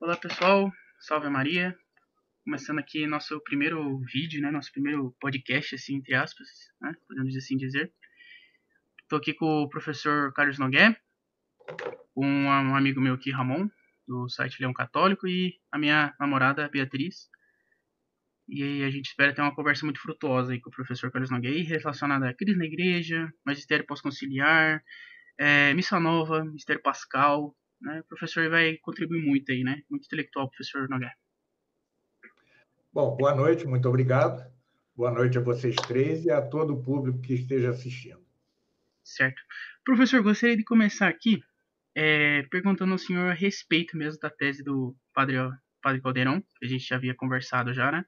Olá pessoal, salve Maria. Começando aqui nosso primeiro vídeo, né? Nosso primeiro podcast, assim, entre aspas, né? Podemos assim dizer. Estou aqui com o professor Carlos Nogué, com um amigo meu aqui, Ramon, do site Leão Católico, e a minha namorada, Beatriz. E aí a gente espera ter uma conversa muito frutuosa aí com o professor Carlos Nogué, relacionada à crise na igreja, magistério pós-conciliar, missa nova, mistério pascal, né? O professor vai contribuir muito aí, né? Muito intelectual, professor Nogué. Bom, boa noite, muito obrigado. Boa noite a vocês três e a todo o público que esteja assistindo. Certo. Professor, gostaria de começar aqui perguntando ao senhor a respeito mesmo da tese do Padre Caldeirão, que a gente já havia conversado já, né?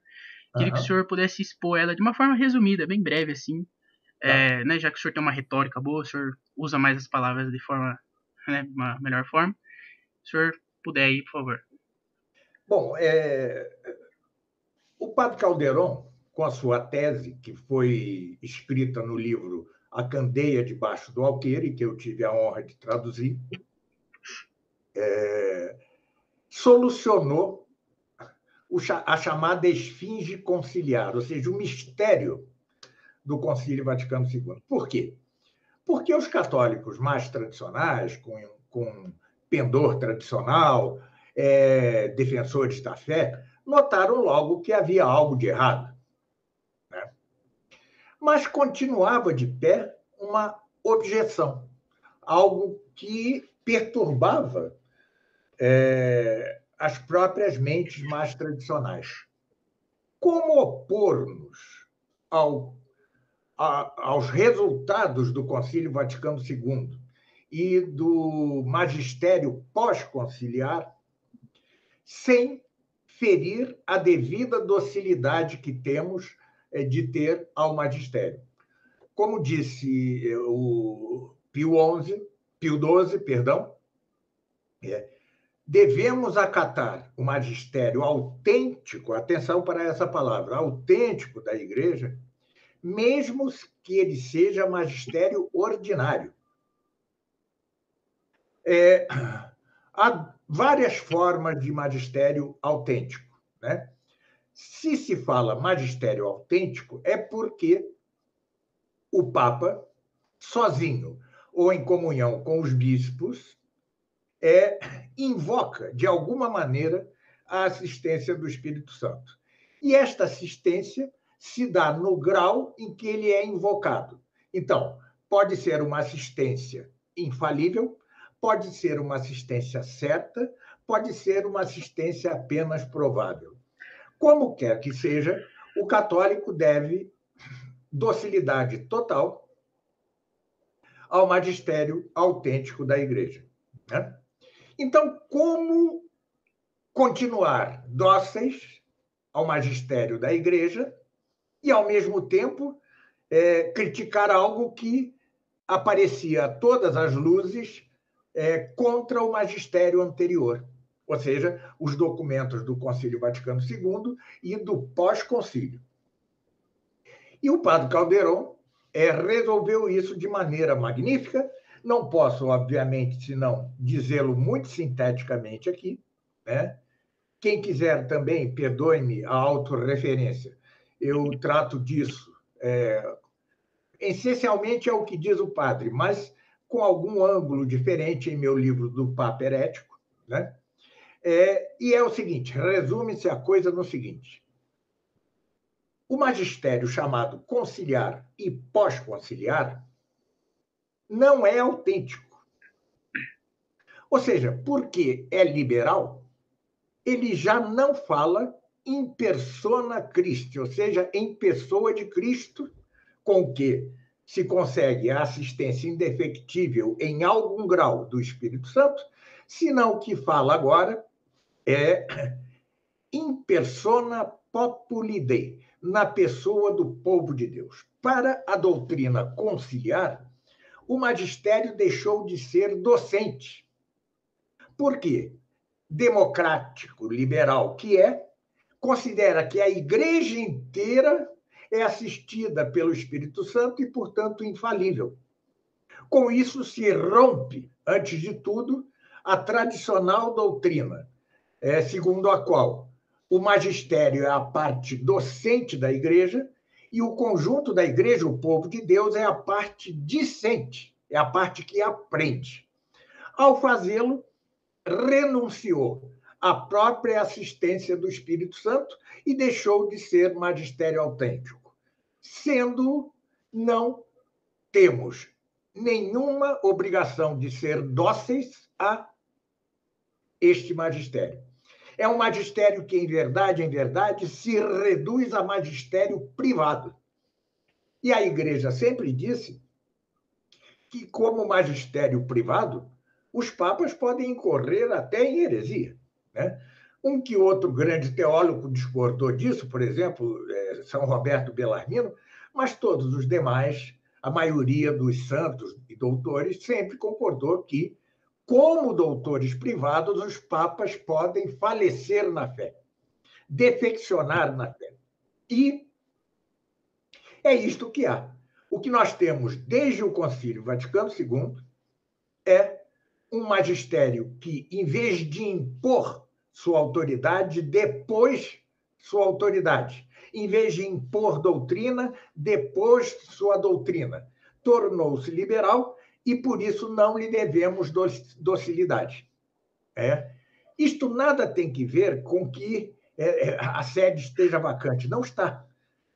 Queria que o senhor pudesse expor ela de uma forma resumida, bem breve, assim, Tá. né? Já que o senhor tem uma retórica boa, o senhor usa mais as palavras de forma, né, uma melhor forma. Se o senhor puder aí, por favor. Bom, o Padre Caldeirão, com a sua tese, que foi escrita no livro A Candeia Debaixo do Alqueire, que eu tive a honra de traduzir, solucionou a chamada esfinge conciliar, ou seja, o mistério do Concílio Vaticano II. Por quê? Porque os católicos mais tradicionais, com pendor tradicional, defensores da fé, notaram logo que havia algo de errado. Né? Mas continuava de pé uma objeção, algo que perturbava as próprias mentes mais tradicionais. Como opor-nos aos resultados do Concílio Vaticano II e do magistério pós-conciliar, sem ferir a devida docilidade que temos de ter ao magistério? Como disse o Pio XII, perdão, devemos acatar o magistério autêntico, atenção para essa palavra, autêntico da Igreja, mesmo que ele seja magistério ordinário. Há várias formas de magistério autêntico. Né? Se se fala magistério autêntico, é porque o Papa, sozinho ou em comunhão com os bispos, invoca, de alguma maneira, a assistência do Espírito Santo. E esta assistência se dá no grau em que ele é invocado. Então, pode ser uma assistência infalível, pode ser uma assistência certa, pode ser uma assistência apenas provável. Como quer que seja, o católico deve docilidade total ao magistério autêntico da Igreja. Né? Então, como continuar dóceis ao magistério da Igreja e, ao mesmo tempo, criticar algo que aparecia a todas as luzes contra o magistério anterior, ou seja, os documentos do Concílio Vaticano II e do pós-concílio. E o padre Caldeirão resolveu isso de maneira magnífica. Não posso, obviamente, senão dizê-lo muito sinteticamente aqui. Né? Quem quiser também, perdoe-me a autorreferência, eu trato disso. Essencialmente é o que diz o padre, mas com algum ângulo diferente em meu livro do Papa Herético. Né? E é o seguinte, resume-se a coisa no seguinte. O magistério chamado conciliar e pós-conciliar não é autêntico. Ou seja, porque é liberal, ele já não fala in persona Christi, ou seja, em pessoa de Cristo, com que se consegue a assistência indefectível em algum grau do Espírito Santo, senão o que fala agora é in persona populi Dei, na pessoa do povo de Deus. Para a doutrina conciliar, o magistério deixou de ser docente. Por quê? Democrático, liberal que considera que a igreja inteira é assistida pelo Espírito Santo e, portanto, infalível. Com isso, se rompe, antes de tudo, a tradicional doutrina segundo a qual o magistério é a parte docente da igreja e o conjunto da igreja, o povo de Deus, é a parte discente, é a parte que aprende. Ao fazê-lo, renunciou à própria assistência do Espírito Santo e deixou de ser magistério autêntico. Sendo, não temos nenhuma obrigação de ser dóceis a este magistério. É um magistério que, em verdade, se reduz a magistério privado. E a Igreja sempre disse que, como magistério privado, os papas podem incorrer até em heresia, né? Um que outro grande teólogo discordou disso, por exemplo, São Roberto Bellarmino, mas todos os demais, a maioria dos santos e doutores, sempre concordou que, como doutores privados, os papas podem falecer na fé, defeccionar na fé. E é isto que há. O que nós temos desde o Concílio Vaticano II é um magistério que, em vez de impor sua autoridade, depôs sua autoridade. Em vez de impor doutrina, depôs sua doutrina. Tornou-se liberal e, por isso, não lhe devemos docilidade. Isto nada tem que ver com que a sede esteja vacante. Não está.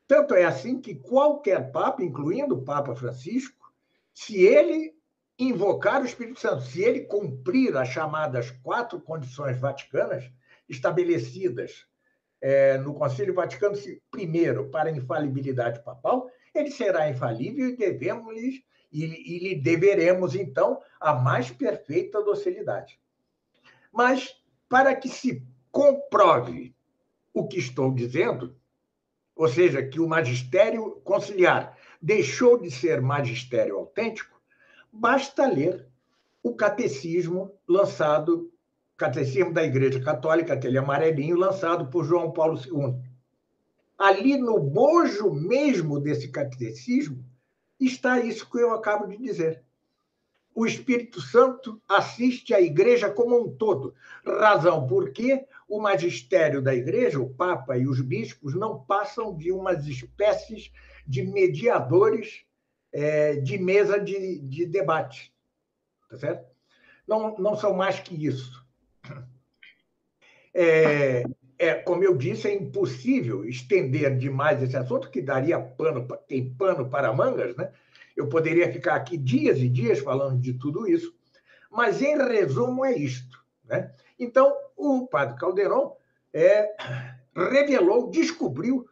Tanto é assim que qualquer papa, incluindo o Papa Francisco, se ele invocar o Espírito Santo, se ele cumprir as chamadas 4 condições vaticanas estabelecidas no Concílio Vaticano I para a infalibilidade papal, ele será infalível e lhe deveremos, então, a mais perfeita docilidade. Mas, para que se comprove o que estou dizendo, ou seja, que o magistério conciliar deixou de ser magistério autêntico, basta ler o catecismo Catecismo da Igreja Católica, aquele amarelinho, lançado por João Paulo II. Ali no bojo mesmo desse catecismo está isso que eu acabo de dizer. O Espírito Santo assiste à Igreja como um todo, razão porque o magistério da Igreja, o Papa e os bispos, não passam de umas espécies de mediadores de mesa de debate, tá certo? Não são mais que isso. Como eu disse, é impossível estender demais esse assunto, que daria tem pano para mangas, né? Eu poderia ficar aqui dias e dias falando de tudo isso, mas, em resumo, é isto, né? Então, o padre Calderon descobriu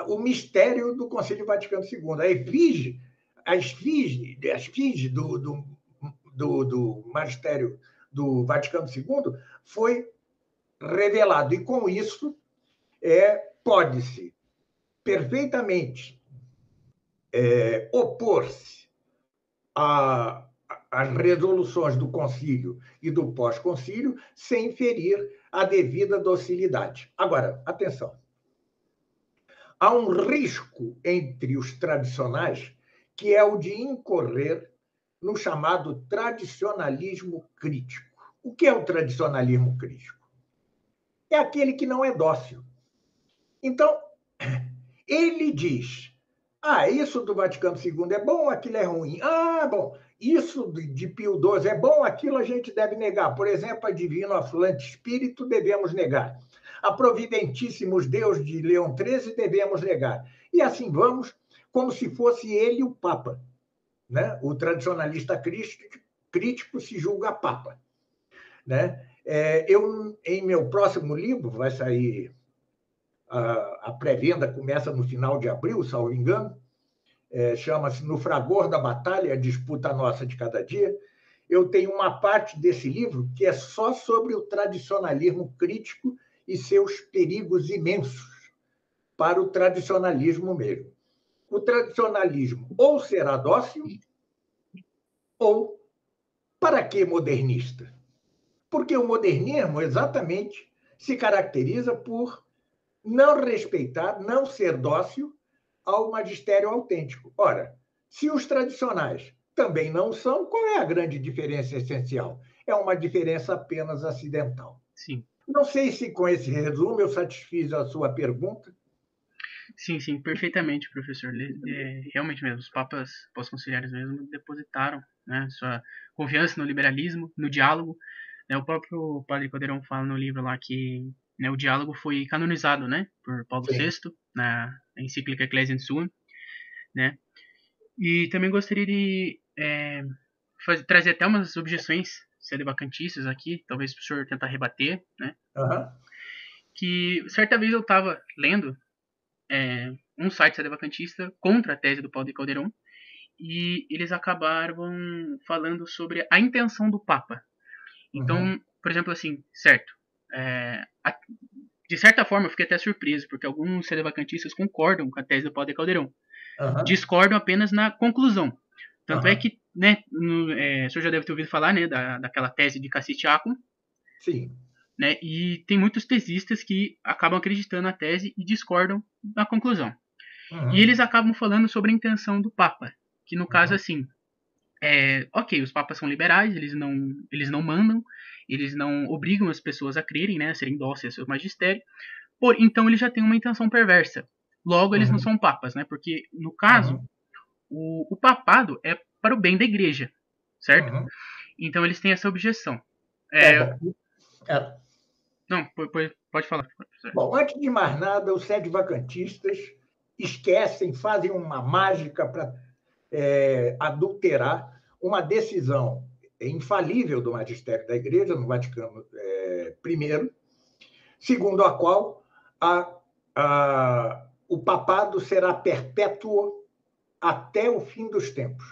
o mistério do Concílio Vaticano II. A esfinge do magistério do Vaticano II foi revelado, e com isso pode-se perfeitamente opor-se às resoluções do concílio e do pós-concílio sem ferir a devida docilidade. Agora, atenção. Há um risco entre os tradicionais, que é o de incorrer no chamado tradicionalismo crítico. O que é o tradicionalismo crítico? É aquele que não é dócil. Então, ele diz: isso do Vaticano II é bom, aquilo é ruim. Bom, isso de Pio XII é bom, aquilo a gente deve negar. Por exemplo, a Divino Aflante Espírito devemos negar. A Providentíssimos Deus de Leão XIII devemos negar. E assim vamos, como se fosse ele o Papa, né? O tradicionalista crítico se julga Papa, né? Em meu próximo livro, vai sair, a pré-venda começa no final de abril, salvo engano, chama-se No Fragor da Batalha, a Disputa Nossa de Cada Dia. Eu tenho uma parte desse livro que é só sobre o tradicionalismo crítico e seus perigos imensos para o tradicionalismo mesmo. O tradicionalismo ou será dócil, ou para que modernista? Porque o modernismo exatamente se caracteriza por não respeitar, não ser dócil ao magistério autêntico. Ora, se os tradicionais também não são, qual é a grande diferença essencial? É uma diferença apenas acidental. Sim. Não sei se com esse resumo eu satisfiz a sua pergunta. Sim, perfeitamente, professor. Realmente mesmo, os papas pós-conciliares mesmo depositaram, né, sua confiança no liberalismo, no diálogo. Né, o próprio Padre Caldeirão fala no livro lá que, né, o diálogo foi canonizado, né, por Paulo Sim, VI, na encíclica Ecclesiam Sum, né. E também gostaria de trazer até umas objeções sedevacantistas aqui, talvez o professor tentar rebater, né, uhum. que certa vez eu estava lendo um site sedevacantista contra a tese do Paulo de Caldeirão, e eles acabaram falando sobre a intenção do Papa. Uhum. Então, por exemplo, assim, certo, é, de certa forma eu fiquei até surpreso, porque alguns sedevacantistas concordam com a tese do Paulo de Caldeirão, Uhum. discordam apenas na conclusão. Tanto é Uhum. que, né, o senhor já deve ter ouvido falar, né, daquela tese de Cassitiacum, Sim. né, e tem muitos tesistas que acabam acreditando na tese e discordam na conclusão. E Uhum. eles acabam falando sobre a intenção do Papa, que no caso, Uhum. assim, ok, os papas são liberais, eles não mandam, eles não obrigam as pessoas a crerem, né, a serem dóceis ao seu magistério, então eles já têm uma intenção perversa. Logo, eles não Uhum. são papas, né, porque, no caso, Uhum. o papado é para o bem da igreja, certo? Uhum. Então eles têm essa objeção. É É, bom. É. não, pode falar, professor. Bom, antes de mais nada, os sedevacantistas esquecem, fazem uma mágica para adulterar uma decisão infalível do magistério da Igreja, no Vaticano I, segundo a qual o papado será perpétuo até o fim dos tempos.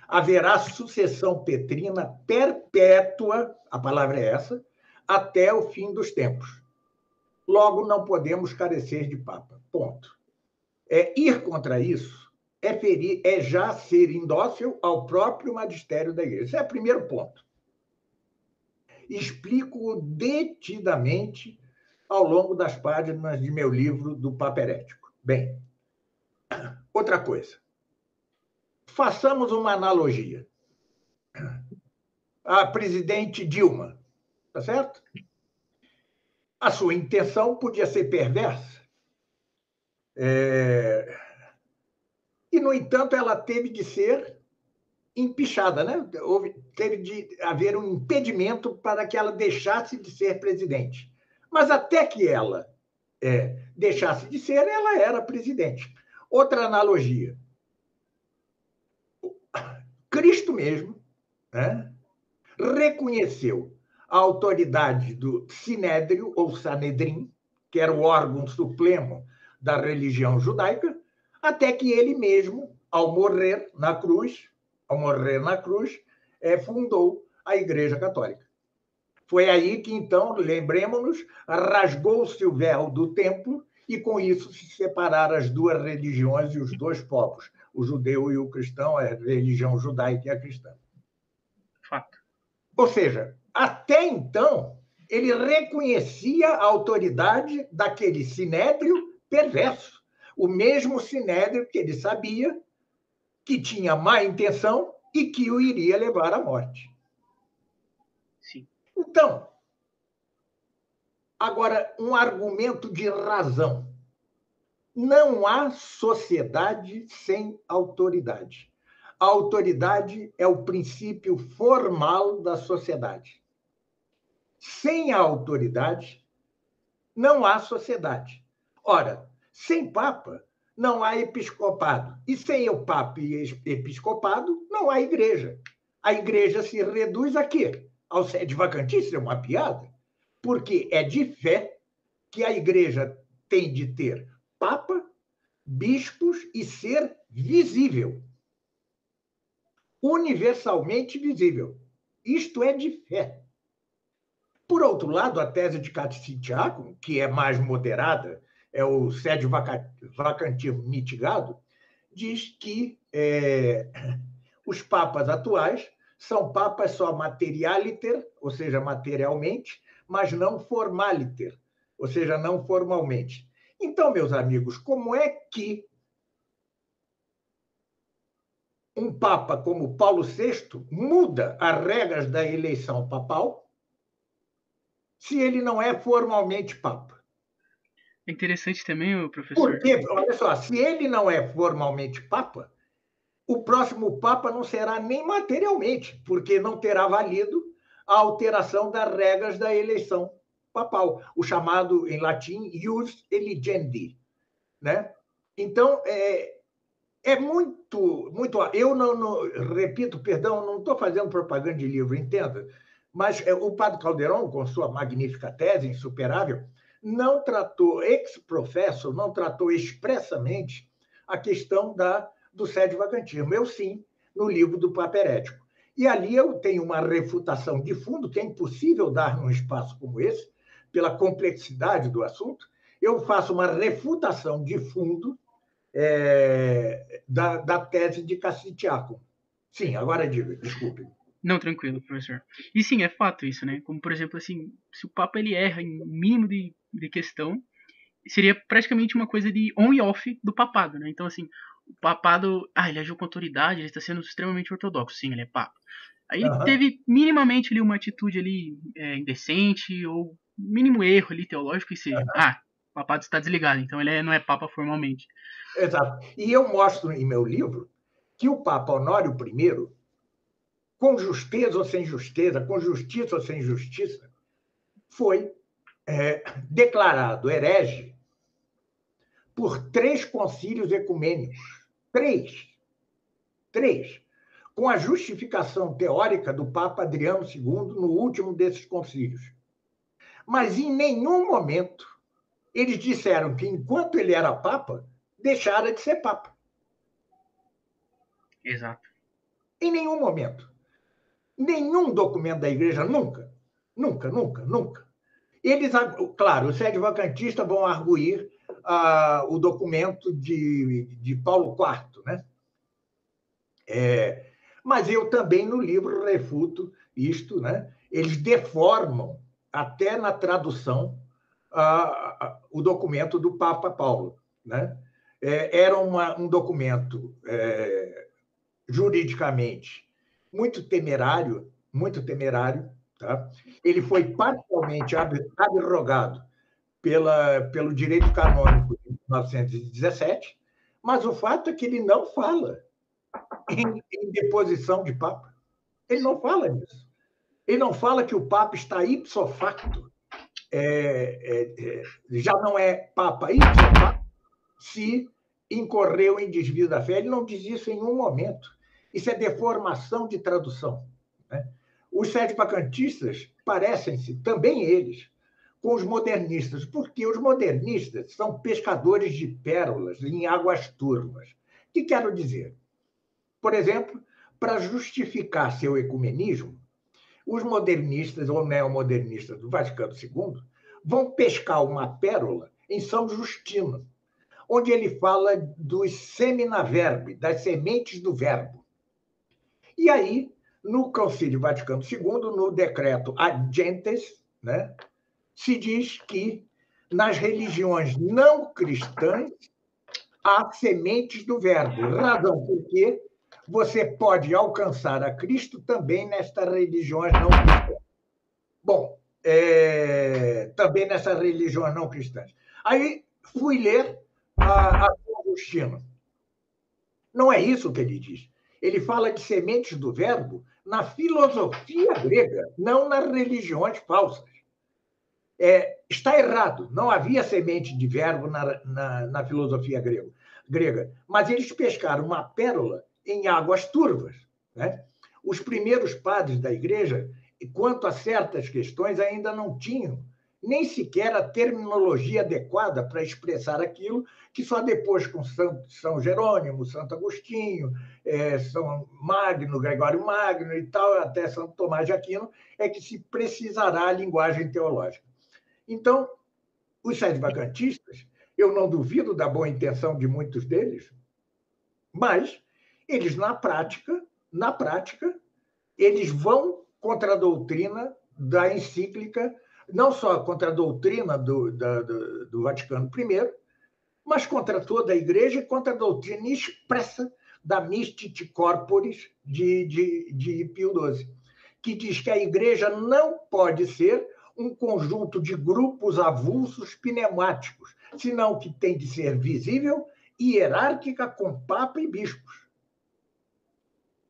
Haverá sucessão petrina perpétua, a palavra é essa, até o fim dos tempos. Logo, não podemos carecer de papa. Ponto. Ir contra isso é já ser indócil ao próprio magistério da igreja. Esse é o primeiro ponto. Explico detidamente ao longo das páginas de meu livro do Papa Herético. Bem, outra coisa. Façamos uma analogia. A presidente Dilma, tá certo? A sua intenção podia ser perversa. E, no entanto, ela teve de ser empichada, né? Teve de haver um impedimento para que ela deixasse de ser presidente. Mas até que ela deixasse de ser, ela era presidente. Outra analogia. Cristo mesmo, né, reconheceu a autoridade do Sinédrio, ou Sanedrim, que era o órgão supremo da religião judaica, até que ele mesmo, ao morrer na cruz, fundou a Igreja Católica. Foi aí que, então, lembremos-nos, rasgou-se o véu do templo e, com isso, se separaram as duas religiões e os dois povos, o judeu e o cristão, a religião judaica e a cristã. Fato. Ou seja, até então, ele reconhecia a autoridade daquele sinédrio perverso, o mesmo sinédrio que ele sabia que tinha má intenção e que o iria levar à morte. Sim. Então, agora, um argumento de razão. Não há sociedade sem autoridade. A autoridade é o princípio formal da sociedade. Sem a autoridade, não há sociedade. Ora, sem Papa, não há episcopado. E sem o Papa e episcopado, não há igreja. A igreja se reduz a quê? Ao sedevacantismo, é uma piada. Porque é de fé que a igreja tem de ter Papa, bispos e ser visível. Universalmente visível. Isto é de fé. Por outro lado, a tese de Cassitiacum, que é mais moderada, é o sede vacantio mitigado, diz que os papas atuais são papas só materialiter, ou seja, materialmente, mas não formaliter, ou seja, não formalmente. Então, meus amigos, como é que um papa como Paulo VI muda as regras da eleição papal se ele não é formalmente Papa. É interessante também, o professor. Porque, olha só, se ele não é formalmente Papa, o próximo Papa não será nem materialmente, porque não terá valido a alteração das regras da eleição papal, o chamado, em latim, ius eligendi, né? Então, é muito. Eu não repito, perdão, não estou fazendo propaganda de livro, entenda, mas o padre Calderon, com sua magnífica tese insuperável, não tratou ex professo, não tratou expressamente a questão do sede vacantismo. Eu sim, no livro do Papa Herético. E ali eu tenho uma refutação de fundo, que é impossível dar num espaço como esse, pela complexidade do assunto. Eu faço uma refutação de fundo da tese de Cassitiaco. Sim, agora diga, desculpe. Não, tranquilo, professor. E sim, é fato isso, né? Como, por exemplo, assim, se o Papa ele erra em um mínimo de questão, seria praticamente uma coisa de on e off do papado, né? Então, assim, o papado, ele agiu com autoridade, ele está sendo extremamente ortodoxo, sim, ele é papa. Aí ele teve minimamente ali uma atitude ali indecente ou mínimo erro ali teológico e seja, o papado está desligado, então ele não é papa formalmente. Exato. E eu mostro em meu livro que o Papa Honório I, com justeza ou sem justeza, com justiça ou sem justiça, foi declarado herege por 3 concílios ecumênicos. 3. 3. Com a justificação teórica do Papa Adriano II no último desses concílios. Mas em nenhum momento eles disseram que, enquanto ele era Papa, deixara de ser Papa. Exato. Em nenhum momento. Nenhum documento da Igreja, nunca. Eles, claro, os sede vacantistas vão arguir o documento de Paulo IV, né? Mas eu também, no livro, refuto isto, né? Eles deformam, até na tradução, o documento do Papa Paulo, né? Era um documento juridicamente muito temerário, tá? Ele foi parcialmente abrogado pelo direito canônico de 1917, mas o fato é que ele não fala em deposição de Papa. Ele não fala nisso. Ele não fala que o Papa está ipso facto, já não é Papa ipso facto, se incorreu em desvio da fé. Ele não diz isso em um momento. Isso é deformação de tradução, né? Os sede vacantistas parecem-se, também eles, com os modernistas, porque os modernistas são pescadores de pérolas em águas turvas. O que quero dizer? Por exemplo, para justificar seu ecumenismo, os modernistas ou neomodernistas do Vaticano II vão pescar uma pérola em São Justino, onde ele fala dos semina verbi, das sementes do verbo. E aí, no Concílio Vaticano II, no decreto Ad Gentes, né, se diz que nas religiões não cristãs há sementes do verbo, razão porque você pode alcançar a Cristo também nestas religiões não cristãs. Bom, também nessas religiões não cristãs. Aí fui ler a Agostinho. Não é isso que ele diz. Ele fala de sementes do verbo na filosofia grega, não nas religiões falsas. Está errado, não havia semente de verbo na filosofia grega, mas eles pescaram uma pérola em águas turvas, né? Os primeiros padres da igreja, quanto a certas questões, ainda não tinham nem sequer a terminologia adequada para expressar aquilo que só depois com São Jerônimo, Santo Agostinho, São Magno, Gregório Magno e tal, até Santo Tomás de Aquino, é que se precisará a linguagem teológica. Então, os sede vacantistas, eu não duvido da boa intenção de muitos deles, mas eles, na prática, eles vão contra a doutrina da encíclica, não só contra a doutrina do Vaticano I, mas contra toda a Igreja e contra a doutrina expressa da Mystici Corporis de Pio XII, que diz que a Igreja não pode ser um conjunto de grupos avulsos pneumáticos, senão que tem de ser visível e hierárquica com papa e bispos.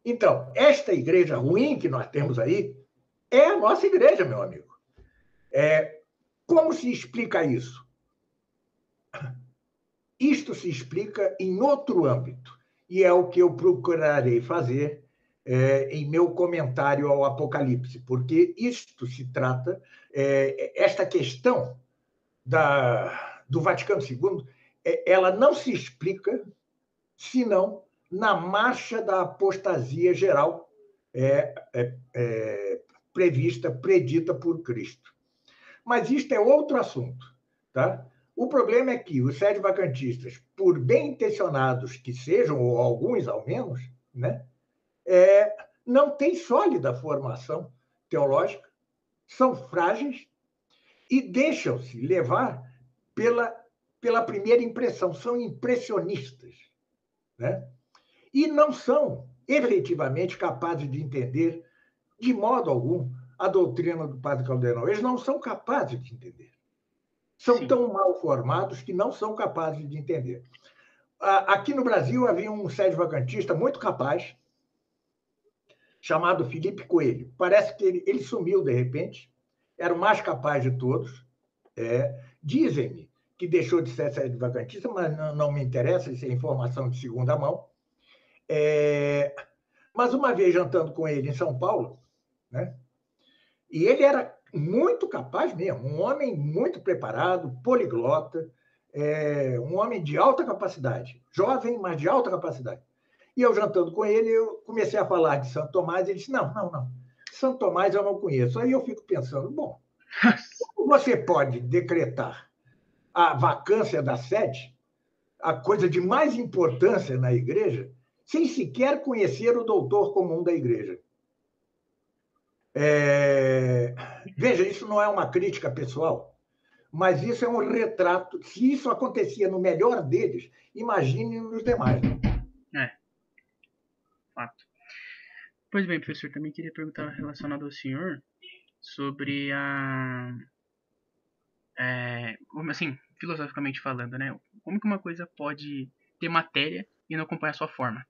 Então, esta igreja ruim que nós temos aí é a nossa igreja, meu amigo. Como se explica isso? Isto se explica em outro âmbito, e é o que eu procurarei fazer em meu comentário ao Apocalipse, porque isto se trata, esta questão do Vaticano II, ela não se explica senão na marcha da apostasia geral predita por Cristo. Mas isto é outro assunto, tá? O problema é que os sede-vacantistas, por bem intencionados que sejam, ou alguns ao menos, né, não têm sólida formação teológica, são frágeis e deixam-se levar pela primeira impressão, são impressionistas, né? E não são efetivamente capazes de entender, de modo algum, a doutrina do Padre Caldeirão. Eles não são capazes de entender. São Sim. tão mal formados que não são capazes de entender. Aqui no Brasil havia um sede-vacantista muito capaz, chamado Felipe Coelho. Parece que ele sumiu de repente, era o mais capaz de todos. Dizem-me que deixou de ser sede-vacantista, mas não me interessa, isso é informação de segunda mão. Mas uma vez jantando com ele em São Paulo, né, e ele era muito capaz mesmo, um homem muito preparado, poliglota, um homem de alta capacidade, jovem, mas de alta capacidade. E eu jantando com ele, eu comecei a falar de Santo Tomás, e ele disse, não, Santo Tomás eu não conheço. Aí eu fico pensando, bom, como você pode decretar a vacância da sede, a coisa de mais importância na igreja, sem sequer conhecer o doutor comum da igreja? Veja, isso não é uma crítica pessoal, mas isso é um retrato. Se isso acontecia no melhor deles, imagine nos demais. Fato. Pois bem, professor, também queria perguntar relacionado ao senhor sobre assim, filosoficamente falando, né? Como que uma coisa pode ter matéria e não acompanhar a sua forma,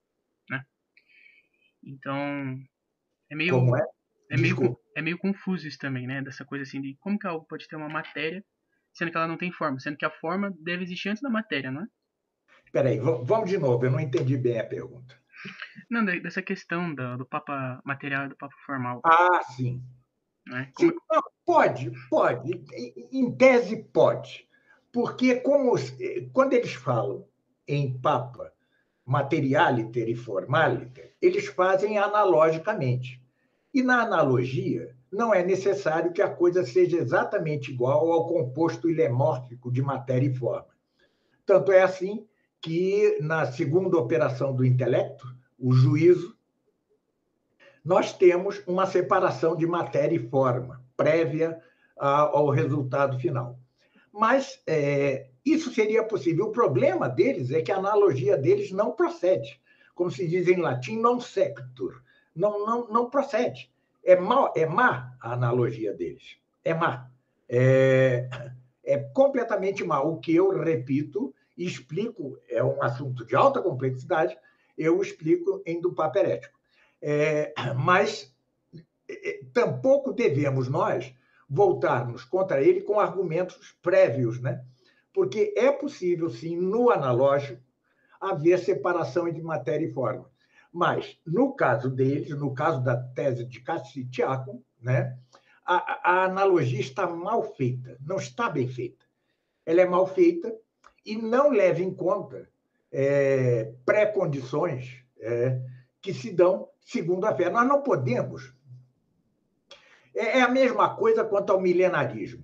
né? Então, é meio Como é? Desculpa. é meio confuso isso também, né? Dessa coisa assim de como que algo pode ter uma matéria, sendo que ela não tem forma, sendo que a forma deve existir antes da matéria, não é? Espera aí, vamos de novo, eu não entendi bem a pergunta. Não, dessa questão do Papa material e do Papa formal, Sim. né? Sim, não, pode. Em tese, pode. Porque quando eles falam em Papa materialiter e formaliter, eles fazem analogicamente. E na analogia, não é necessário que a coisa seja exatamente igual ao composto ilemórfico de matéria e forma. Tanto é assim que, na segunda operação do intelecto, o juízo, nós temos uma separação de matéria e forma, prévia ao resultado final. Mas isso seria possível. O problema deles é que a analogia deles não procede. Como se diz em latim, non sequitur. Não procede. É má a analogia deles. É má. É completamente má. O que eu repito e explico, é um assunto de alta complexidade, eu explico em Do Papa Herético. Mas tampouco devemos nós voltarmos contra ele com argumentos prévios, né? Porque é possível, sim, no analógico, haver separação entre matéria e forma. Mas, no caso deles, no caso da tese de Cassitiacum, né, a analogia está mal feita, não está bem feita. Ela é mal feita e não leva em conta pré-condições que se dão segundo a fé. Nós não podemos. É a mesma coisa quanto ao milenarismo.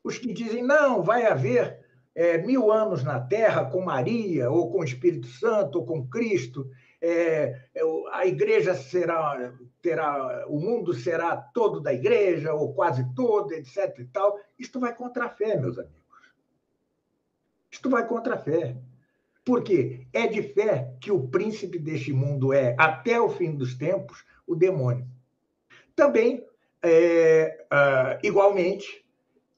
Os que dizem, não, vai haver 1000 anos na Terra com Maria, ou com o Espírito Santo, ou com Cristo, a igreja o mundo será todo da igreja, ou quase todo, etc. e tal. Isto vai contra a fé, meus amigos. Isto vai contra a fé. Porque é de fé que o príncipe deste mundo é, até o fim dos tempos, o demônio. Também igualmente,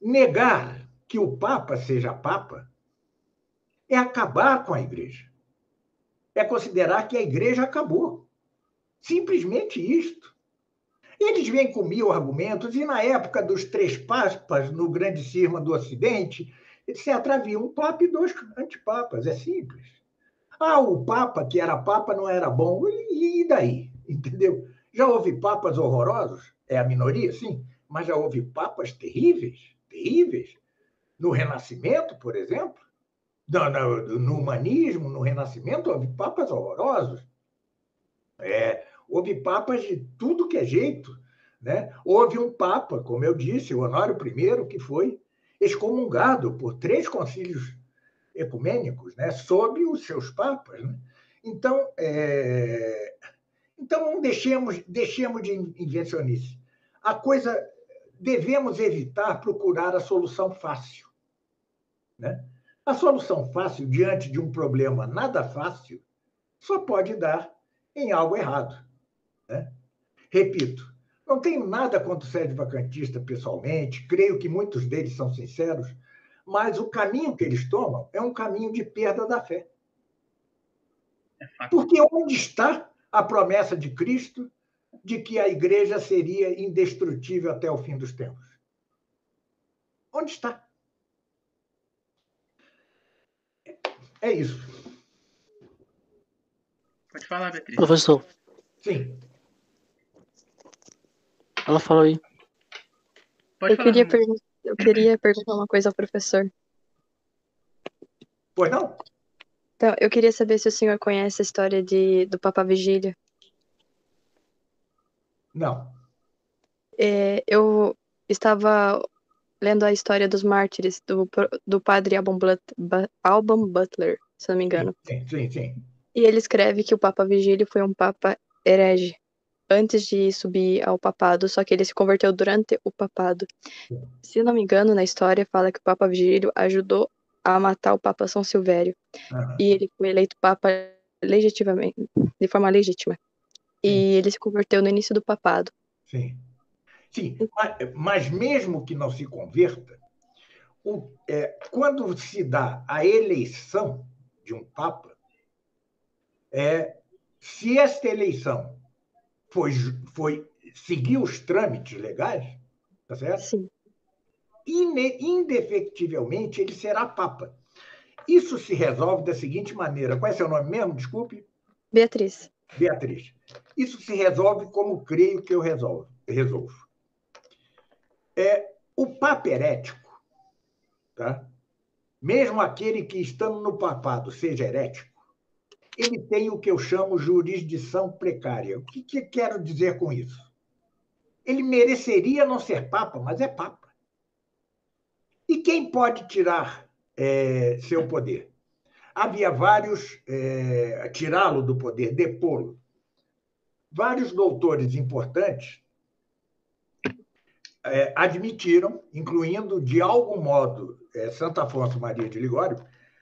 negar que o Papa seja Papa é acabar com a Igreja. É considerar que a Igreja acabou. Simplesmente isto. Eles vêm com 1000 argumentos, e na época dos 3 papas, no grande cisma do Ocidente, etc., havia um papa e 2 antipapas. É simples. O papa, que era papa, não era bom. E daí? Entendeu? Já houve papas horrorosos? É a minoria, sim. Mas já houve papas terríveis, terríveis. No Renascimento, por exemplo, no humanismo, no Renascimento, houve papas horrorosos. Houve papas de tudo que é jeito. Né? Houve um papa, como eu disse, o Honório I, que foi excomungado por 3 concílios ecumênicos, né? Sob os seus papas. Né? Então, não deixemos de invencionice. A coisa, devemos evitar procurar a solução fácil. Né? A solução fácil, diante de um problema nada fácil, só pode dar em algo errado. Né? Repito, não tenho nada contra o sede vacantista pessoalmente, creio que muitos deles são sinceros, mas o caminho que eles tomam é um caminho de perda da fé. Porque onde está a promessa de Cristo de que a igreja seria indestrutível até o fim dos tempos? Onde está? É isso. Pode falar, Beatriz. Professor. Sim. Ela falou aí. Pode falar. Eu queria perguntar uma coisa ao professor. Pois não? Então, eu queria saber se o senhor conhece a história do Papa Vigílio. Não. Eu estava lendo a história dos mártires do padre Alban Butler, se não me engano. Sim. E ele escreve que o Papa Vigílio foi um papa herege antes de subir ao papado, só que ele se converteu durante o papado. Se não me engano, na história fala que o Papa Vigílio ajudou a matar o Papa São Silvério. E ele foi eleito Papa legitimamente, de forma legítima. E ele se converteu no início do papado. Sim. Mas mesmo que não se converta, quando se dá a eleição de um Papa, se esta eleição seguir os trâmites legais, tá certo? Sim. Indefectivelmente, ele será Papa. Isso se resolve da seguinte maneira. Qual é seu nome mesmo? Desculpe. Beatriz. Isso se resolve como creio que eu resolvo. O Papa herético, tá? Mesmo aquele que, estando no papado, seja herético, ele tem o que eu chamo jurisdição precária. O que quero dizer com isso? Ele mereceria não ser Papa, mas é Papa. E quem pode tirar seu poder? Havia vários... tirá-lo do poder, depô-lo. Vários doutores importantes admitiram, incluindo, de algum modo, Santo Afonso Maria de Ligório,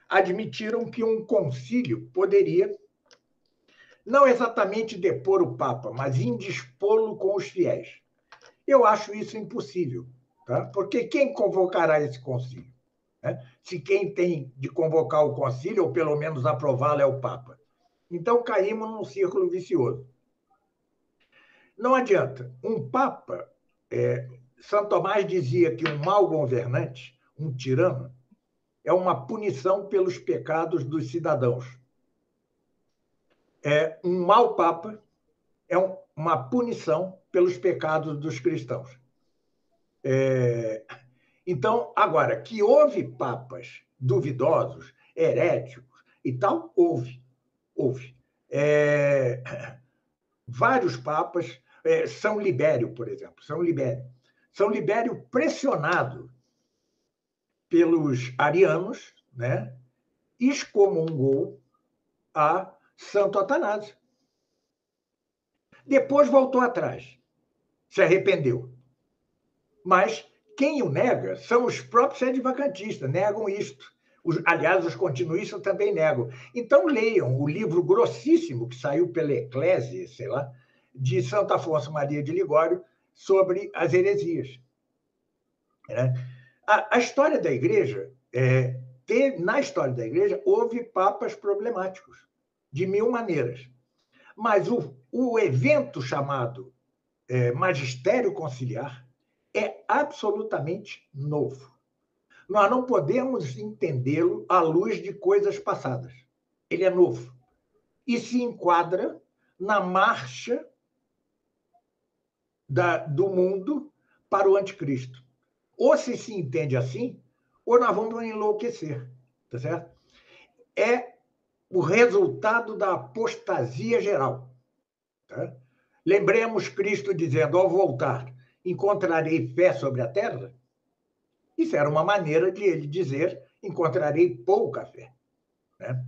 admitiram que um concílio poderia não exatamente depor o Papa, mas indispô-lo com os fiéis. Eu acho isso impossível, tá? Porque quem convocará esse concílio? Né? Se quem tem de convocar o concílio, ou pelo menos aprová-lo, é o Papa. Então, caímos num círculo vicioso. Não adianta. Um Papa... São Tomás dizia que um mau governante, um tirano, é uma punição pelos pecados dos cidadãos. Um mau Papa é uma punição pelos pecados dos cristãos. Então, agora, que houve papas duvidosos, heréticos e tal, houve. Vários papas, São Libério, por exemplo, São Libério, pressionado pelos arianos, né, excomungou a Santo Atanásio. Depois voltou atrás, se arrependeu. Mas quem o nega são os próprios sedevacantistas, negam isto. Aliás, os continuistas também negam. Então, leiam o livro grossíssimo que saiu pela Eclésia, sei lá, de Santo Afonso Maria de Ligório, sobre as heresias. Né? A história da Igreja, na história da Igreja, houve papas problemáticos, de mil maneiras. Mas o evento chamado magistério conciliar é absolutamente novo. Nós não podemos entendê-lo à luz de coisas passadas. Ele é novo. E se enquadra na marcha do mundo para o anticristo. Ou se entende assim, ou nós vamos enlouquecer. Tá certo? É o resultado da apostasia geral. Tá? Lembremos Cristo dizendo, ao voltar, encontrarei fé sobre a terra? Isso era uma maneira de ele dizer, encontrarei pouca fé. Né?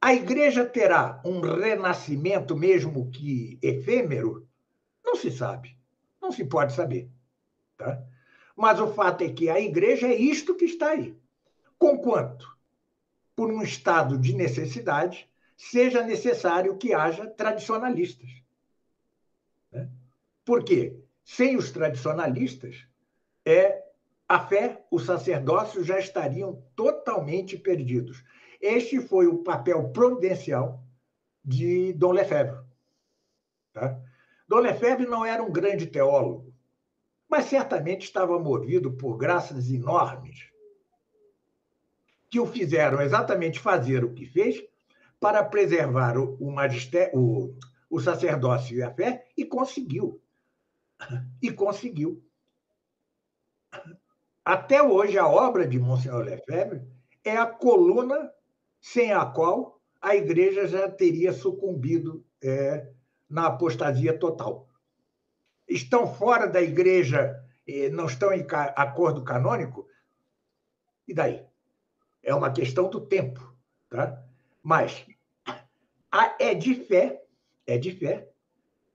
A Igreja terá um renascimento, mesmo que efêmero? Não se sabe. Não se pode saber. Tá? Mas o fato é que a Igreja é isto que está aí. Conquanto, por um estado de necessidade, seja necessário que haja tradicionalistas. Né? Por quê? Sem os tradicionalistas, a fé, o sacerdócio já estariam totalmente perdidos. Este foi o papel providencial de Dom Lefebvre. Tá? Dom Lefebvre não era um grande teólogo, mas certamente estava movido por graças enormes que o fizeram exatamente fazer o que fez para preservar o sacerdócio e a fé, e conseguiu. E conseguiu. Até hoje, a obra de Monsenhor Lefebvre é a coluna sem a qual a Igreja já teria sucumbido na apostasia total. Estão fora da Igreja, não estão em acordo canônico? E daí? É uma questão do tempo. Tá? Mas é de fé,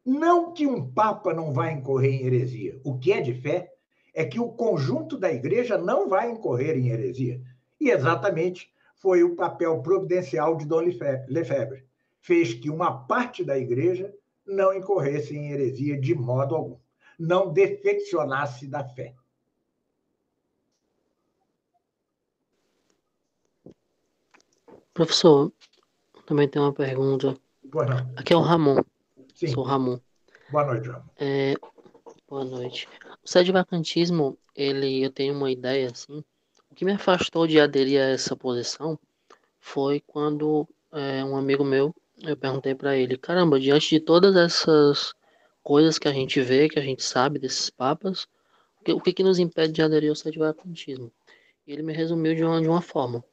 não que um Papa não vai incorrer em heresia. O que é de fé é que o conjunto da Igreja não vai incorrer em heresia. E exatamente foi o papel providencial de Dom Lefebvre. Fez que uma parte da Igreja não incorresse em heresia de modo algum. Não defeccionasse da fé. Professor, também tem uma pergunta. Pois não. Aqui é o Ramon. Sim. Sou o Ramon. Boa noite, Ramon. Boa noite. O sedivacantismo, eu tenho uma ideia, assim. O que me afastou de aderir a essa posição foi quando um amigo meu, eu perguntei para ele, caramba, diante de todas essas coisas que a gente vê, que a gente sabe desses papas, o que nos impede de aderir ao sedivacantismo? E ele me resumiu de uma forma.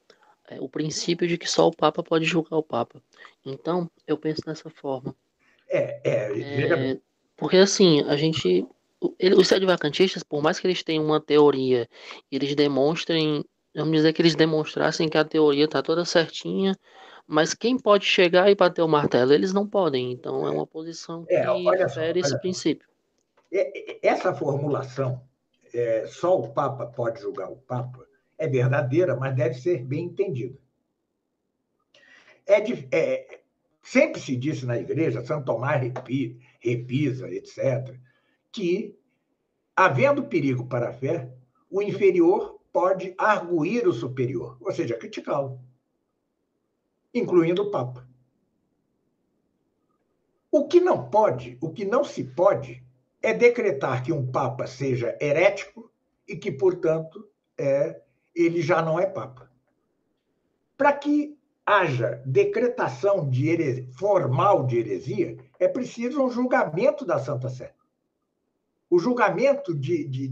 O princípio de que só o Papa pode julgar o Papa. Então, eu penso dessa forma. Porque assim, os sedivacantistas, por mais que eles tenham uma teoria, eles demonstrem, vamos dizer que eles demonstrassem que a teoria está toda certinha, mas quem pode chegar e bater o martelo? Eles não podem. Então, é uma posição que fere esse princípio. Essa formulação, só o Papa pode julgar o Papa, é verdadeira, mas deve ser bem entendida. Sempre se disse na Igreja, São Tomás repisa, etc., que, havendo perigo para a fé, o inferior pode arguir o superior, ou seja, criticá-lo, incluindo o Papa. O que não se pode, é decretar que um Papa seja herético e que, portanto, ele já não é Papa. Para que haja decretação formal de heresia, é preciso um julgamento da Santa Sé. O julgamento de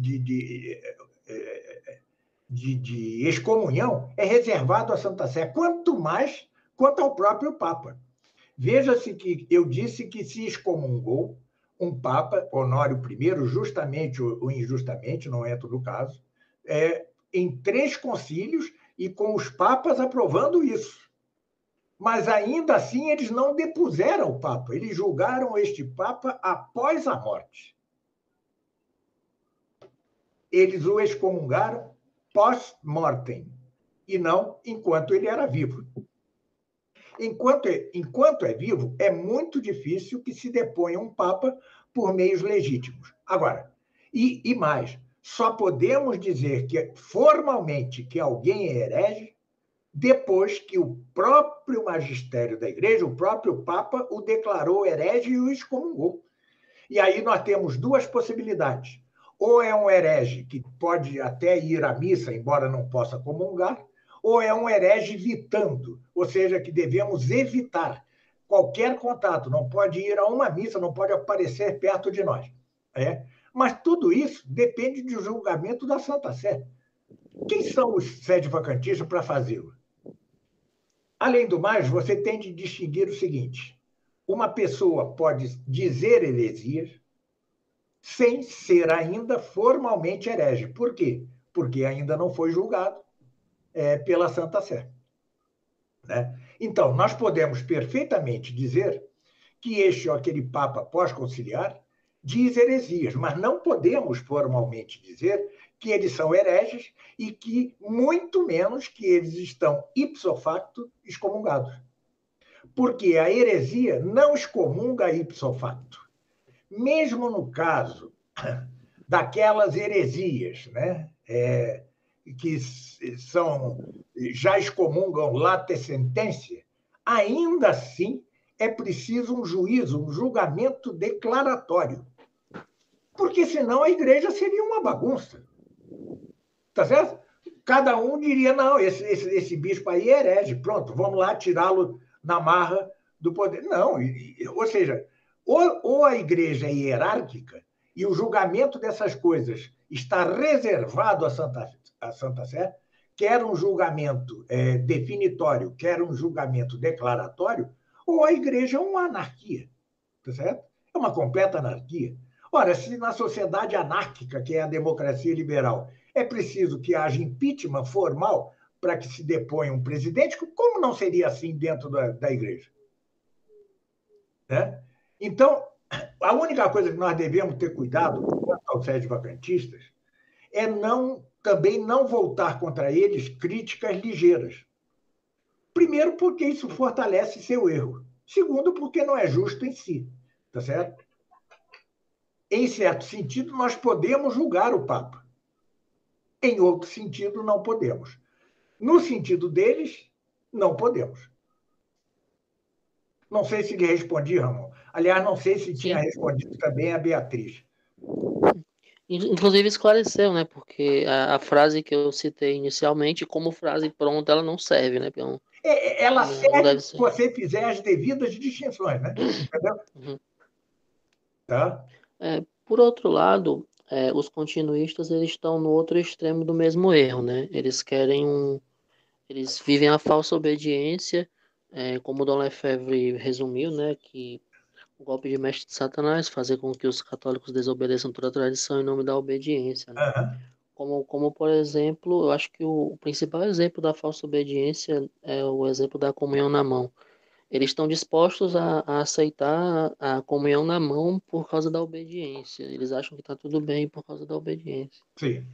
excomunhão é reservado à Santa Sé, quanto mais quanto ao próprio Papa. Veja-se que eu disse que se excomungou um Papa, Honório I, justamente ou injustamente, não entro no caso, em 3 concílios e com os papas aprovando isso. Mas ainda assim eles não depuseram o Papa, eles julgaram este Papa após a morte. Eles o excomungaram pós-mortem, e não enquanto ele era vivo. Enquanto é vivo, é muito difícil que se deponha um papa por meios legítimos. Agora, e mais, só podemos dizer que formalmente que alguém é herege depois que o próprio magistério da igreja, o próprio papa, o declarou herege e o excomungou. E aí nós temos duas possibilidades. Ou é um herege que pode até ir à missa, embora não possa comungar, ou é um herege vitando, ou seja, que devemos evitar qualquer contato, não pode ir a uma missa, não pode aparecer perto de nós. Mas tudo isso depende do julgamento da Santa Sé. Quem são os sedevacantistas para fazê-lo? Além do mais, você tem de distinguir o seguinte: uma pessoa pode dizer heresias sem ser ainda formalmente herege. Por quê? Porque ainda não foi julgado pela Santa Sé. Né? Então, nós podemos perfeitamente dizer que este ou aquele Papa pós-conciliar diz heresias, mas não podemos formalmente dizer que eles são hereges e que, muito menos, que eles estão ipso facto excomungados. Porque a heresia não excomunga ipso facto. Mesmo no caso daquelas heresias, né, que já excomungam late sententia, ainda assim é preciso um juízo, um julgamento declaratório. Porque senão a igreja seria uma bagunça. Tá certo? Cada um diria, não, esse bispo aí é herege, pronto, vamos lá tirá-lo na marra do poder. Não, ou seja, ou a igreja é hierárquica e o julgamento dessas coisas está reservado à Santa Sé, quer um julgamento definitório, quer um julgamento declaratório, ou a igreja é uma anarquia, tá certo? É uma completa anarquia. Ora, se na sociedade anárquica, que é a democracia liberal, é preciso que haja impeachment formal para que se deponha um presidente, como não seria assim dentro da igreja? Né? Então, a única coisa que nós devemos ter cuidado quanto aos sedevacantistas é também não voltar contra eles críticas ligeiras. Primeiro, porque isso fortalece seu erro. Segundo, porque não é justo em si. Tá certo? Em certo sentido, nós podemos julgar o Papa. Em outro sentido, não podemos. No sentido deles, não podemos. Não sei se lhe respondi, Ramon. Aliás, não sei se tinha respondido também a Beatriz. Inclusive esclareceu, né? Porque a frase que eu citei inicialmente, como frase pronta, ela não serve, né? Ela serve se você fizer as devidas distinções, né? Entendeu? Uhum. Tá? Por outro lado, os continuistas eles estão no outro extremo do mesmo erro, né? Eles vivem a falsa obediência, como o Dom Lefebvre resumiu, né? Que o golpe de mestre de Satanás fazer com que os católicos desobedeçam toda a tradição em nome da obediência, né? Como, por exemplo, eu acho que o principal exemplo da falsa obediência é o exemplo da comunhão na mão. Eles estão dispostos a aceitar a comunhão na mão por causa da obediência. Eles acham que está tudo bem por causa da obediência. Sim.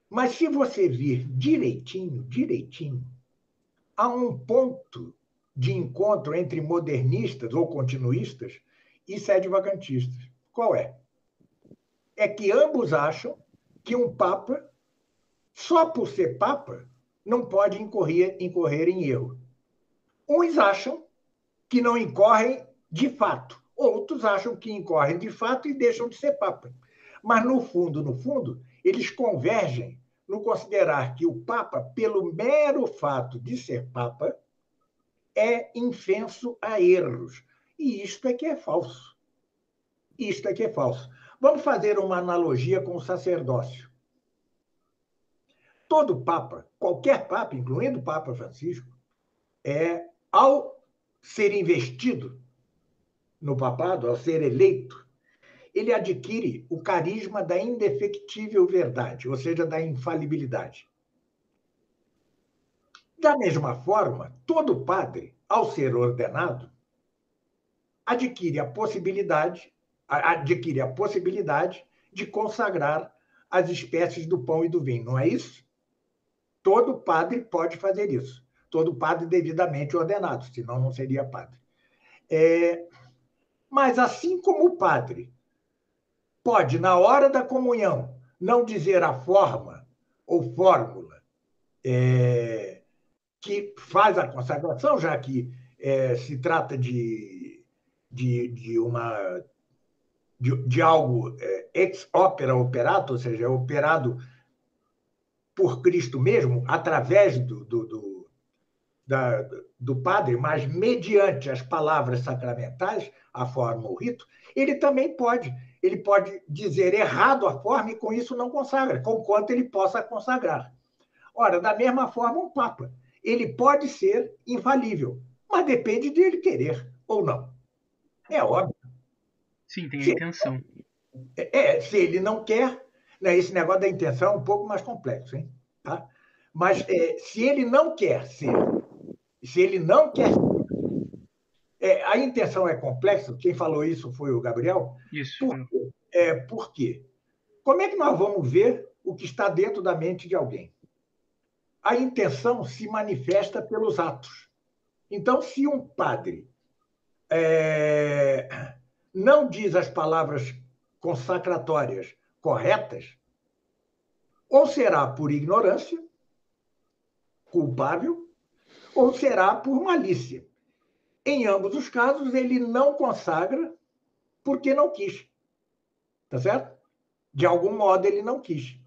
Mas se você vir direitinho, há um ponto de encontro entre modernistas ou continuistas e sedevacantistas. Qual é? É que ambos acham que um papa, só por ser papa, não pode incorrer em erro. Uns acham que não incorrem de fato, outros acham que incorrem de fato e deixam de ser papa. Mas, no fundo, eles convergem no considerar que o papa, pelo mero fato de ser papa, é infenso a erros. E isto é que é falso. Isto é que é falso. Vamos fazer uma analogia com o sacerdócio. Todo papa, qualquer papa, incluindo o Papa Francisco, ao ser investido no papado, ao ser eleito, ele adquire o carisma da indefectível verdade, ou seja, da infalibilidade. Da mesma forma, todo padre, ao ser ordenado, adquire a possibilidade de consagrar as espécies do pão e do vinho, não é isso? Todo padre pode fazer isso. Todo padre devidamente ordenado, senão não seria padre. Mas, assim como o padre pode, na hora da comunhão, não dizer a forma ou fórmula que faz a consagração, já que se trata de algo ex opera operato, ou seja, é operado por Cristo mesmo, através do padre, mas mediante as palavras sacramentais, a forma ou rito, ele também pode. Ele pode dizer errado a forma e com isso não consagra, conquanto ele possa consagrar. Ora, da mesma forma, um papa. Ele pode ser infalível, mas depende de ele querer ou não. É óbvio. Sim, tem a intenção. Se ele não quer, né, esse negócio da intenção é um pouco mais complexo, hein? Tá? Mas se ele não quer ser, se ele não quer ser, a intenção é complexa, quem falou isso foi o Gabriel. Isso. Por quê? Como é que nós vamos ver o que está dentro da mente de alguém? A intenção se manifesta pelos atos. Então, se um padre não diz as palavras consacratórias corretas, ou será por ignorância, culpável, ou será por malícia. Em ambos os casos, ele não consagra porque não quis. Tá certo? De algum modo, ele não quis.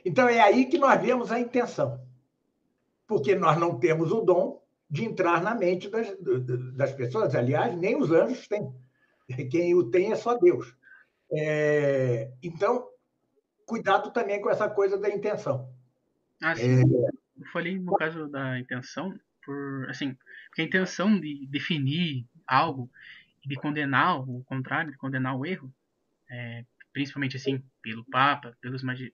Então, é aí que nós vemos a intenção. Porque nós não temos o dom de entrar na mente das pessoas. Aliás, nem os anjos têm. Quem o tem é só Deus. Então, cuidado também com essa coisa da intenção. Sim. Eu falei no caso da intenção, porque a intenção de definir algo, de condenar o contrário, de condenar o erro, principalmente assim, pelo Papa,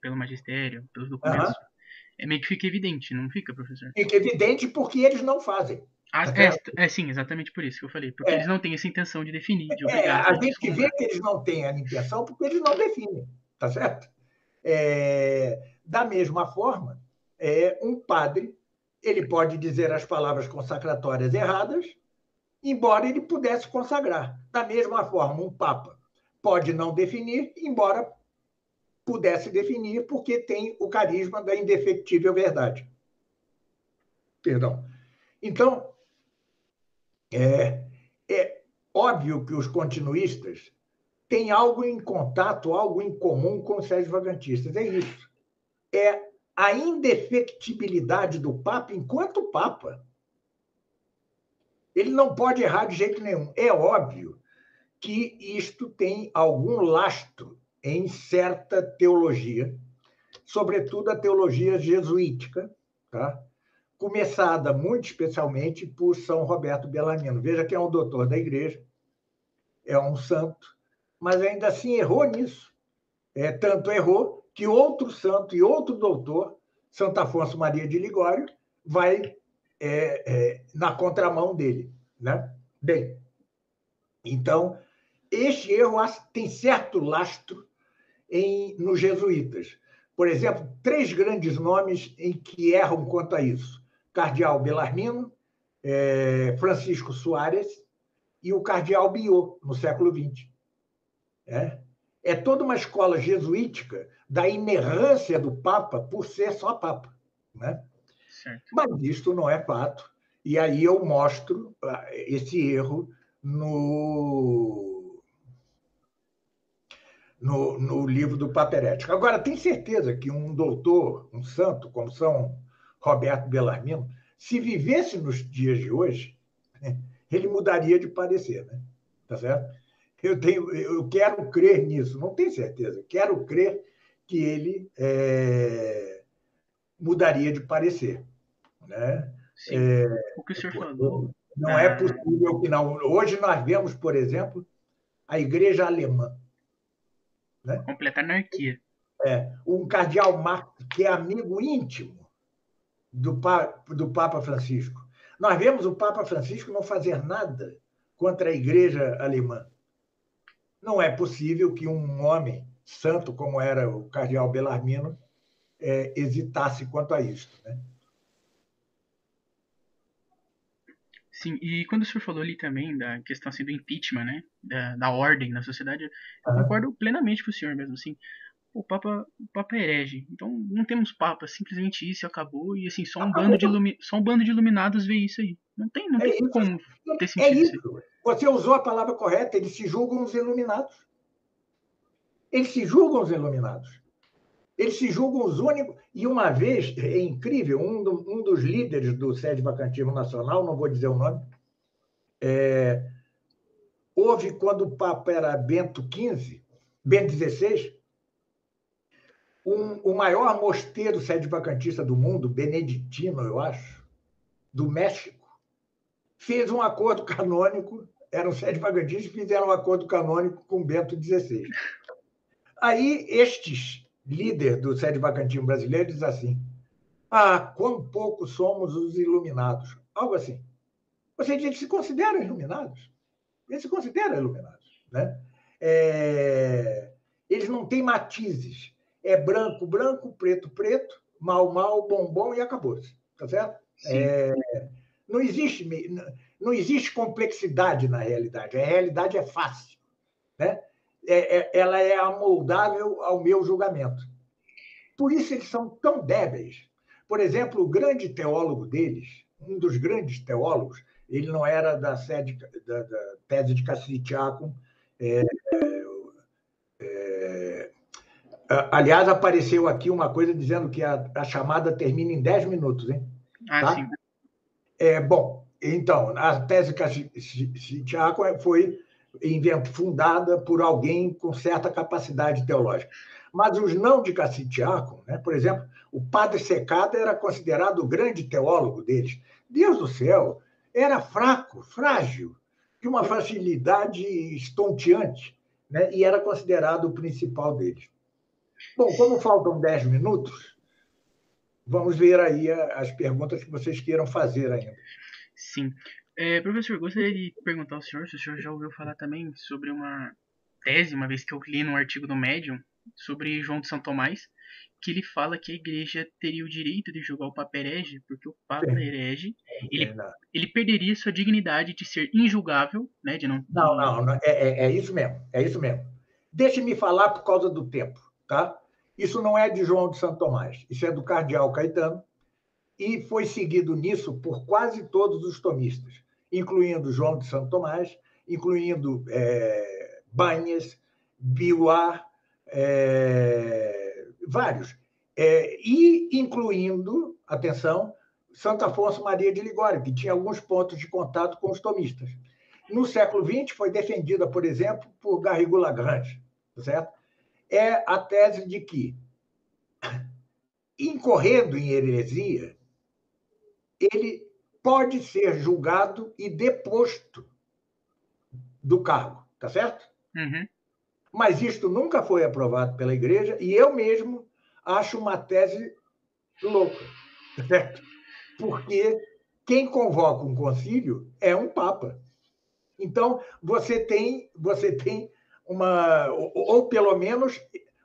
pelo magistério, pelos documentos, meio que fica evidente, não fica, professor? Fica evidente porque eles não fazem. Sim, exatamente por isso que eu falei. Porque eles não têm essa intenção de definir, de obrigar. A gente vê que eles não têm a intenção porque eles não definem, tá certo? Da mesma forma, um padre ele pode dizer as palavras consacratórias erradas, embora ele pudesse consagrar. Da mesma forma, um papa pode não definir, embora pudesse definir, porque tem o carisma da indefectível verdade. Perdão. Então, é óbvio que os continuistas têm algo em contato, algo em comum com os sedvacantistas. É isso. É a indefectibilidade do Papa enquanto Papa. Ele não pode errar de jeito nenhum. É óbvio que isto tem algum lastro em certa teologia, sobretudo a teologia jesuítica, tá? Começada muito especialmente por São Roberto Bellarmino. Veja que é um doutor da Igreja, é um santo, mas ainda assim errou nisso. Tanto errou que outro santo e outro doutor, Santo Afonso Maria de Ligório, vai na contramão dele. Né? Bem, então, este erro tem certo lastro nos jesuítas. Por exemplo, 3 grandes nomes em que erram quanto a isso. Cardeal Bellarmino, Francisco Soares e o Cardeal Biot, no século XX. É toda uma escola jesuítica da inerrância do Papa por ser só Papa. Né? Mas isto não é fato. E aí eu mostro esse erro no livro do Papa Herético. Agora, tem certeza que um doutor, um santo, como São Roberto Bellarmino, se vivesse nos dias de hoje, ele mudaria de parecer. Né? Tá certo? Eu quero crer nisso, não tenho certeza, quero crer que ele mudaria de parecer. Né? Sim. O que o senhor falou... Não é possível que não. Hoje nós vemos, por exemplo, a Igreja Alemã. Né? Completa anarquia. Um cardeal Marx, que é amigo íntimo do Papa Francisco. Nós vemos o Papa Francisco não fazer nada contra a Igreja Alemã. Não é possível que um homem santo, como era o cardeal Bellarmino, hesitasse quanto a isso, né? Sim, e quando o senhor falou ali também da questão assim, do impeachment, né, da ordem na sociedade, eu concordo plenamente com o senhor mesmo, assim, o Papa é herege, então não temos Papa, simplesmente isso acabou, e assim, só um bando de iluminados vê isso aí, não tem como ter sentido isso aí. Você usou a palavra correta, eles se julgam os iluminados. Eles se julgam os iluminados. Eles se julgam os únicos. E uma vez, é incrível, um dos líderes do Sede-Vacantismo Nacional, não vou dizer o nome, houve quando o Papa era Bento XVI, o maior mosteiro sede-vacantista do mundo, beneditino, eu acho, do México, fez um acordo canônico, eram sede-vacantistas e fizeram um acordo canônico com Bento XVI. Aí, estes líderes do sede-vacantismo brasileiro dizem assim: quão pouco somos os iluminados. Algo assim. Ou seja, eles se consideram iluminados. Eles se consideram iluminados. Né? Eles não têm matizes. É branco, branco, preto, preto, mal, mal, bom, bom e acabou-se. Tá certo? Não existe complexidade na realidade. A realidade é fácil. Né? Ela é amoldável ao meu julgamento. Por isso eles são tão débeis. Por exemplo, o grande teólogo deles, um dos grandes teólogos, ele não era da tese de Cassiciacum. Aliás, apareceu aqui uma coisa dizendo que a chamada termina em 10 minutos, hein? Tá? Sim. Bom, então, a tese de Cassiciacum foi fundada por alguém com certa capacidade teológica. Mas os não de Cassiciacum, né? Por exemplo, o padre Secada era considerado o grande teólogo deles. Deus do céu, era fraco, frágil, de uma facilidade estonteante, né? E era considerado o principal deles. Bom, como faltam 10 minutos, vamos ver aí as perguntas que vocês queiram fazer ainda. Sim. Professor, gostaria de perguntar ao senhor se o senhor já ouviu falar também sobre uma tese, uma vez que eu li num artigo do Medium, sobre João de São Tomás, que ele fala que a igreja teria o direito de julgar o Papa herege, porque o Papa herege, ele perderia sua dignidade de ser injulgável, né? De não... É isso mesmo, é isso mesmo. Deixe-me falar por causa do tempo, tá? Isso não é de João de Santo Tomás, isso é do cardeal Caetano, e foi seguido nisso por quase todos os tomistas, incluindo João de Santo Tomás, incluindo Banhas, Biuá, vários, e incluindo, atenção, Santo Afonso Maria de Ligório, que tinha alguns pontos de contato com os tomistas. No século XX, foi defendida, por exemplo, por Garrigou-Lagrange, certo? É a tese de que, incorrendo em heresia, ele pode ser julgado e deposto do cargo, tá certo? Uhum. Mas isto nunca foi aprovado pela Igreja e eu mesmo acho uma tese louca, certo? Porque quem convoca um concílio é um papa. Então, você tem uma... Ou, pelo menos,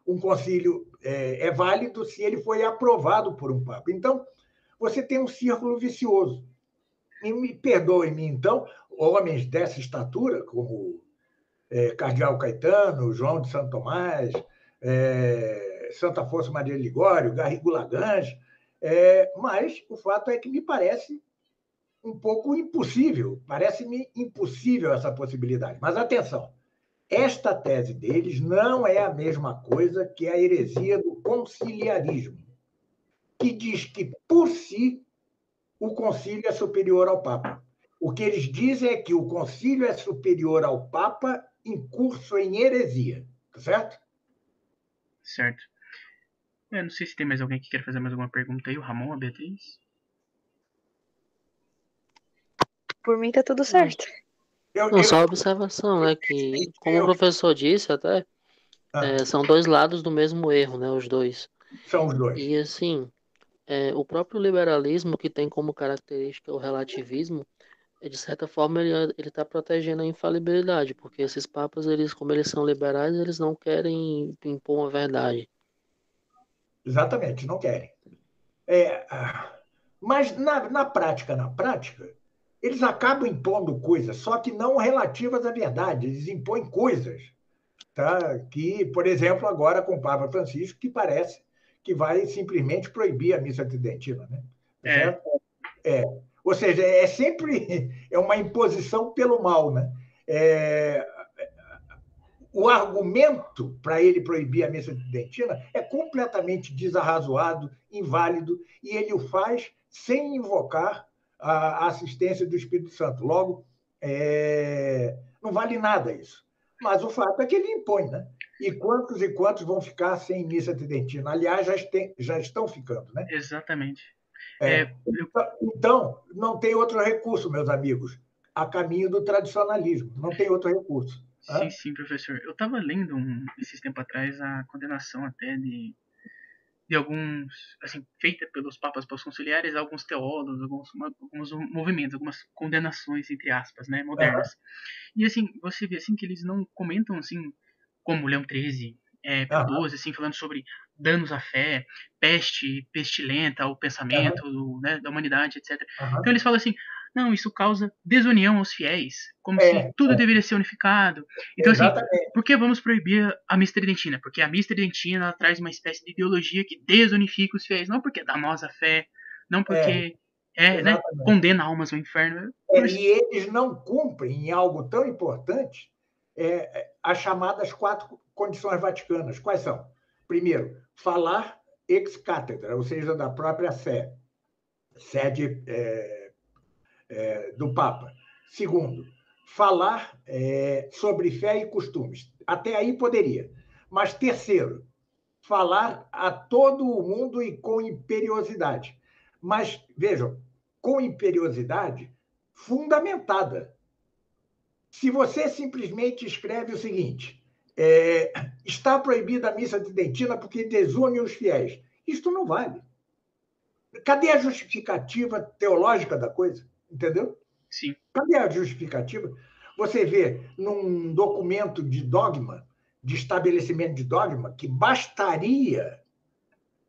um concílio é válido se ele foi aprovado por um papa. Então, você tem um círculo vicioso. E me perdoem-me, então, homens dessa estatura, como Cardeal Caetano, João de Santo Tomás, Santo Afonso Maria de Ligório, Garrigou-Lagrange, mas o fato é que me parece um pouco impossível, parece-me impossível essa possibilidade. Mas atenção, esta tese deles não é a mesma coisa que a heresia do conciliarismo, que diz que, por si, o concílio é superior ao Papa. O que eles dizem é que o concílio é superior ao Papa em curso em heresia. Tá certo? Certo. Não sei se tem mais alguém que quer fazer mais alguma pergunta aí. O Ramon, a Beatriz? Por mim tá tudo certo. Só uma observação, né? Que, como o professor disse até, são dois lados do mesmo erro, né? Os dois. São os dois. E assim, o próprio liberalismo, que tem como característica o relativismo, de certa forma ele está protegendo a infalibilidade, porque esses papas, como eles são liberais, eles não querem impor uma verdade. Exatamente, não querem. É, mas na prática, eles acabam impondo coisas, só que não relativas à verdade. Eles impõem coisas, tá? Que, por exemplo, agora com o Papa Francisco, que parece que vai simplesmente proibir a missa tridentina, né? Tá É, certo? Ou seja, sempre uma imposição pelo mal, né? É, o argumento para ele proibir a missa tridentina é completamente desarrazoado, inválido, e ele o faz sem invocar a assistência do Espírito Santo. Logo, não vale nada isso. Mas o fato é que ele impõe, né? E quantos vão ficar sem missa tridentina? Aliás, já estão ficando, né? exatamente. Eu Então, não tem outro recurso, meus amigos, a caminho do tradicionalismo. Não tem outro recurso. Sim, sim, professor. Eu estava lendo esses tempos atrás a condenação até de alguns, assim, feita pelos papas pós-conciliares, alguns teólogos, alguns movimentos, algumas condenações, entre aspas, né, modernas. E, assim, você vê, assim, que eles não comentam, assim, como Leão XIII, Pio XII, assim, falando sobre danos à fé, peste pestilenta ao pensamento, né, da humanidade, etc. Então eles falam assim, não, isso causa desunião aos fiéis, como se tudo deveria ser unificado. Então, assim, Exatamente. por que vamos proibir a missa tridentina? Porque a missa tridentina ela traz uma espécie de ideologia que desunifica os fiéis, não porque é danosa a fé, não porque né, condena almas ao inferno. E eles não cumprem em algo tão importante as chamadas 4 condições vaticanas. Quais são? Primeiro, falar ex cátedra, ou seja, da própria sé, sede do Papa. Segundo, falar sobre fé e costumes. Até aí poderia. Mas terceiro, falar a todo o mundo e com imperiosidade. Mas, vejam, com imperiosidade fundamentada. Se você simplesmente escreve o seguinte, está proibida a missa tridentina porque desune os fiéis, isto não vale. Cadê a justificativa teológica da coisa? Entendeu? Sim. Cadê a justificativa? Você vê num documento de dogma, de estabelecimento de dogma, que bastaria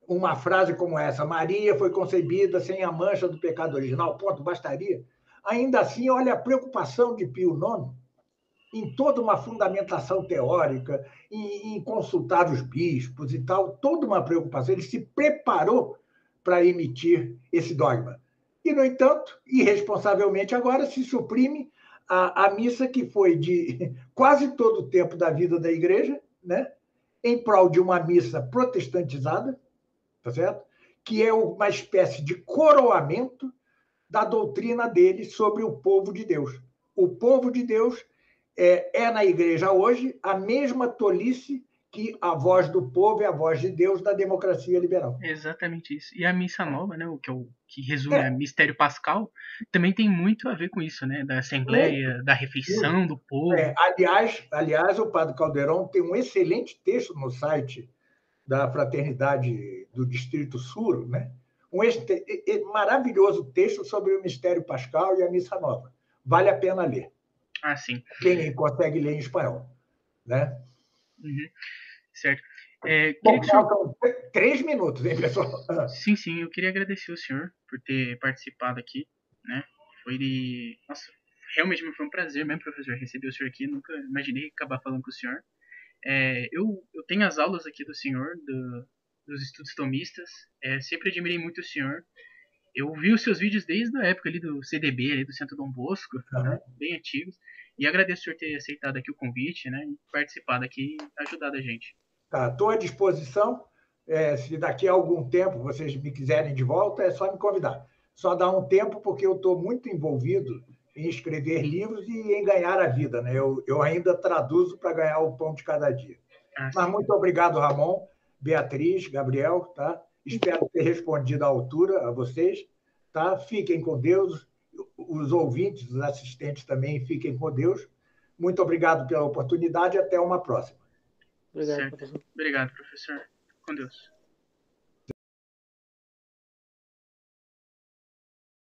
uma frase como essa: Maria foi concebida sem a mancha do pecado original, ponto, bastaria. Ainda assim, olha a preocupação de Pio IX em toda uma fundamentação teórica, em consultar os bispos e tal, toda uma preocupação. Ele se preparou para emitir esse dogma. E, no entanto, irresponsavelmente agora se suprime a missa que foi de quase todo o tempo da vida da igreja, né? Em prol de uma missa protestantizada, tá certo? Que é uma espécie de coroamento da doutrina dele sobre o povo de Deus. O povo de Deus na igreja hoje a mesma tolice que a voz do povo é a voz de Deus da democracia liberal. Exatamente isso. E a missa nova, né, que resume a Mistério Pascal, também tem muito a ver com isso, né, da assembleia, da refeição do povo. Aliás, o padre Caldeirão tem um excelente texto no site da Fraternidade do Distrito Sul, né? Maravilhoso texto sobre o Mistério Pascal e a Missa Nova. Vale a pena ler. Ah, sim. Quem consegue ler em espanhol, né? Uhum. Certo. Bom, faltam 3 minutos, hein, pessoal? Sim, sim. Eu queria agradecer o senhor por ter participado aqui, né? Nossa, realmente foi um prazer mesmo, professor, receber o senhor aqui. Nunca imaginei acabar falando com o senhor. Eu tenho as aulas aqui do senhor, dos estudos tomistas. Sempre admirei muito o senhor. Eu vi os seus vídeos desde a época ali do CDB, ali do Centro Dom Bosco, né, bem antigos. E agradeço o senhor ter aceitado aqui o convite, né, e participado aqui e ajudado a gente. Estou à disposição. Se daqui a algum tempo vocês me quiserem de volta, é só me convidar. Só dá um tempo, porque eu estou muito envolvido em escrever livros e em ganhar a vida, né? Eu ainda traduzo para ganhar o pão de cada dia. Mas muito obrigado, Ramon, Beatriz, Gabriel, tá? Espero ter respondido à altura a vocês, tá? Fiquem com Deus, os ouvintes, os assistentes também fiquem com Deus. Muito obrigado pela oportunidade e até uma próxima. Obrigado, professor. Obrigado, professor. Com Deus.